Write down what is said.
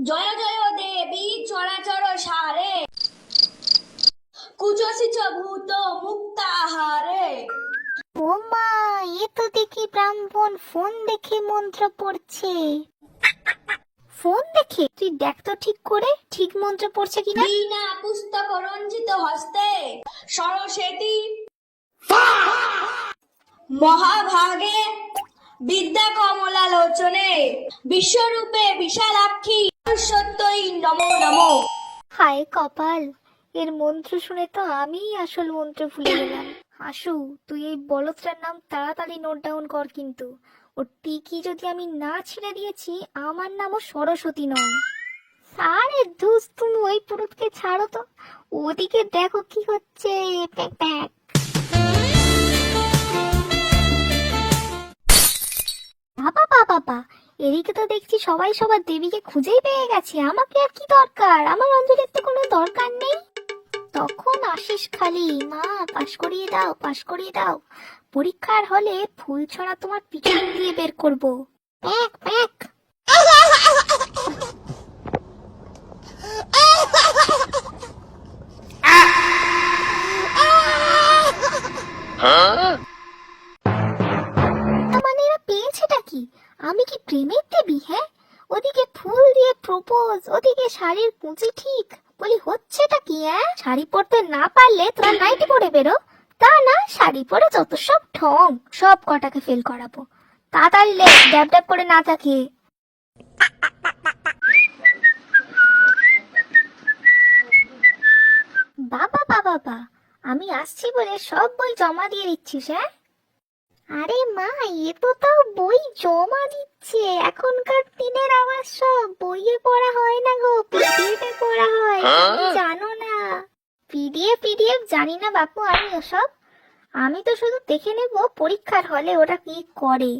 জয় জয় দেবী চরাচর সারে, কুজসিচ ভূত মুক্তাহারে। ও মা, এ তো দেখি ব্রাহ্মণ ফোন দেখে মন্ত্র পড়ছে। ফোন দেখে? তুই দেখ তো ঠিক করে, ঠিক মন্ত্র পড়ছে কিনা। বিনা পুস্তক রঞ্জিত হস্তে সরস্বতী মহাভাগে বিদ্যা কমলা লোচনে বিশ্বরূপে বিশালাক্ষী সত্যই নমো নমো। হায় কপাল, এর মন্ত্র শুনে তো আমিই আসল মন্ত্র ভুলে গেলাম। হাসু, তুই এই বলদটার নাম তাড়াতাড়ি নোট ডাউন কর কিন্তু। ওর টিকি যদি আমি না ছিঁড়ে দিয়েছি, আমার নামও সরস্বতী নয়। আরে ধুস, তুমি ওই পুরুতকে ছাড়ো তো, ওদিকে দেখো কি হচ্ছে। Pack pack. বাবা বাবা বাবা, এদিকে তো দেখছি সবাই সবার দেবীকে খুঁজেই পেয়ে গেছে। আমাকে আর কি দরকার? আমার অঞ্জলির তো কোনো দরকার নেই। তখন আসিস খালি, মা পাশ করিয়ে দাও, পাশ করিয়ে দাও। পরীক্ষার হলে ফুল ছড়া তোমার পিছন দিয়ে বের করবো। Pack pack. মানে এরা পেয়েছেটা কি? আমি কি প্রেমের দেবী? হ্যাঁ, ওদিকে ফুল দিয়ে প্রপোজ, ওদিকে শাড়ির কুঁচি ঠিক। বলি হচ্ছেটা কি? হ্যাঁ, শাড়ি পরতে না পারলে তোরা নাইটি পরে বেরো। তা না, শাড়ি পরে যত সব ঢং, সব কটাকে ফেল করাবো। তাড়াতাড়ি লে, ড্যাব ড্যাব করে না থাকে। বাবা বাবা বা, আমি আসছি বলে সব বই জমা দিয়ে দিচ্ছিস? হ্যাঁ, আরে মা, এ তো তাও বই জমা দিচ্ছে। এখনকার দিনের আবার সব বইয়ে পড়া হয় না গো, পিডিএফ এ পড়া হয়। তুমি জানো না? পিডিএফ পিডিএফ জানি না বাপু আমি ওসব। আমি তো শুধু দেখে নেব পরীক্ষার হলে ওরা কি করে।